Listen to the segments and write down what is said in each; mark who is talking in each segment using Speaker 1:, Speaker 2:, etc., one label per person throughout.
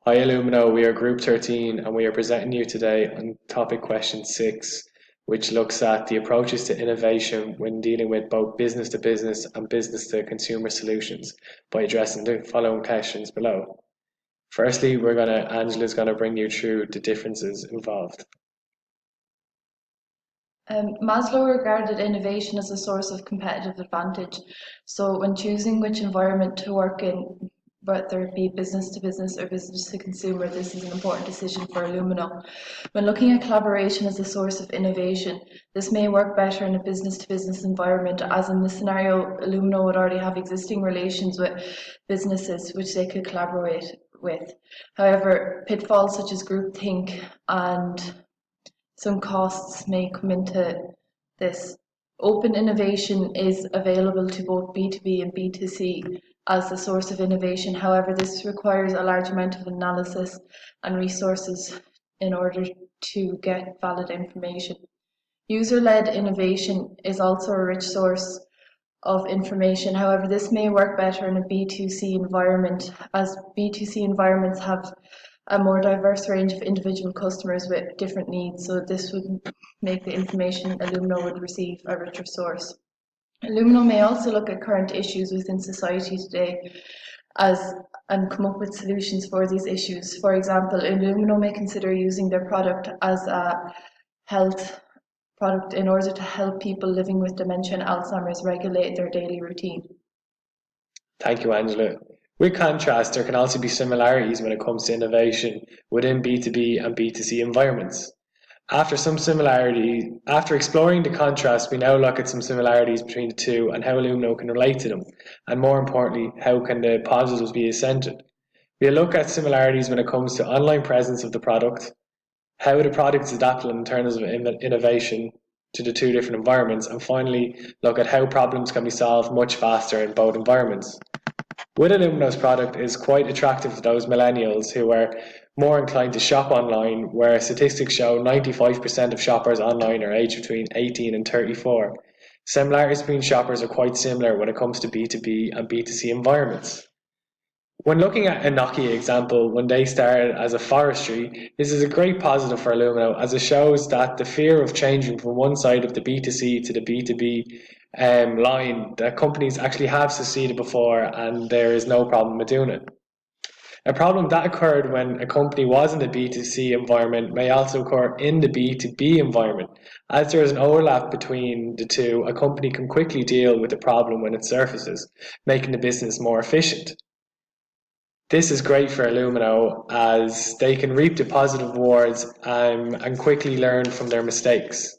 Speaker 1: Hi Illumino, we are Group 13 and we are presenting you today on topic question 6, which looks at the approaches to innovation when dealing with both business to business and business to consumer solutions by addressing the following questions below. Firstly, Angela's gonna bring you through the differences involved.
Speaker 2: Maslow regarded innovation as a source of competitive advantage. So when choosing which environment to work in, whether it be business to business or business to consumer, this is an important decision for Illumino. When looking at collaboration as a source of innovation, this may work better in a business to business environment, as in this scenario, Illumino would already have existing relations with businesses which they could collaborate with. However, pitfalls such as groupthink and some costs may come into this. Open innovation is available to both B2B and B2C as the source of innovation. However, this requires a large amount of analysis and resources in order to get valid information. User-led innovation is also a rich source of information. However, this may work better in a B2C environment, as B2C environments have a more diverse range of individual customers with different needs, so this would make the information Illumino would receive a richer source. Illumino may also look at current issues within society today and come up with solutions for these issues. For example, Illumino may consider using their product as a health product in order to help people living with dementia and Alzheimer's regulate their daily routine.
Speaker 1: Thank you, Angela. With contrast, there can also be similarities when it comes to innovation within B2B and B2C environments. After exploring the contrast, we now look at some similarities between the two and how Illumino can relate to them, and more importantly, how can the positives be ascended. We'll look at similarities when it comes to online presence of the product, how the product is adapted in terms of innovation to the two different environments, and finally look at how problems can be solved much faster in both environments. With Illumino's product is quite attractive to those millennials who are more inclined to shop online, where statistics show 95% of shoppers online are aged between 18 and 34. Similarities between shoppers are quite similar when it comes to B2B and B2C environments. When looking at a Nokia example, when they started as a forestry, this is a great positive for Illumino, as it shows that the fear of changing from one side of the B2C to the B2B line, that companies actually have succeeded before and there is no problem with doing it. A problem that occurred when a company was in the B2C environment may also occur in the B2B environment. As there is an overlap between the two, a company can quickly deal with the problem when it surfaces, making the business more efficient. This is great for Illumino as they can reap the positive rewards and quickly learn from their mistakes.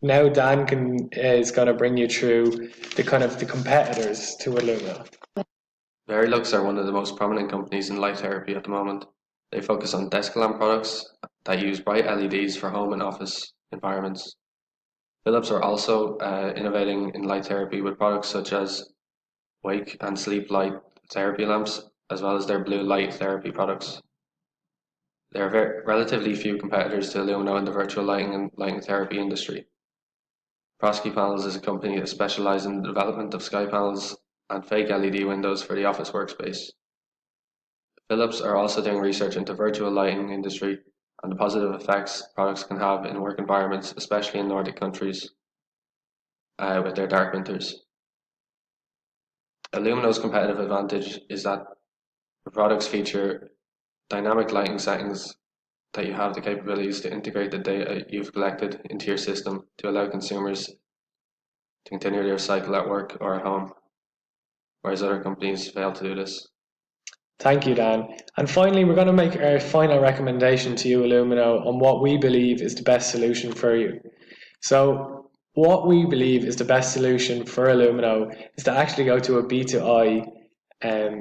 Speaker 1: Now is going to bring you through the competitors to Illumino.
Speaker 3: Verilux are one of the most prominent companies in light therapy at the moment. They focus on desk lamp products that use bright LEDs for home and office environments. Philips are also innovating in light therapy with products such as wake and sleep light therapy lamps, as well as their blue light therapy products. There are relatively few competitors to Illumino in the virtual lighting and lighting therapy industry. Prosky Panels is a company that specializes in the development of sky panels and fake LED windows for the office workspace. Philips are also doing research into virtual lighting industry and the positive effects products can have in work environments, especially in Nordic countries with their dark winters. Illumino's competitive advantage is that the products feature dynamic lighting settings that you have the capabilities to integrate the data you've collected into your system to allow consumers to continue their cycle at work or at home, whereas other companies fail to do this.
Speaker 1: Thank you, Dan. And finally, we're going to make our final recommendation to you, Illumino, on what we believe is the best solution for you. So, what we believe is the best solution for Illumino is to actually go to a B2I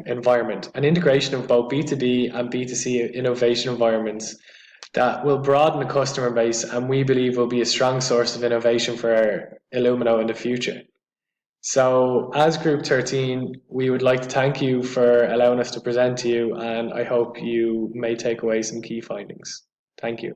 Speaker 1: environment, an integration of both B2B and B2C innovation environments that will broaden the customer base and we believe will be a strong source of innovation for Illumino in the future. So as Group 13, we would like to thank you for allowing us to present to you, and I hope you may take away some key findings. Thank you.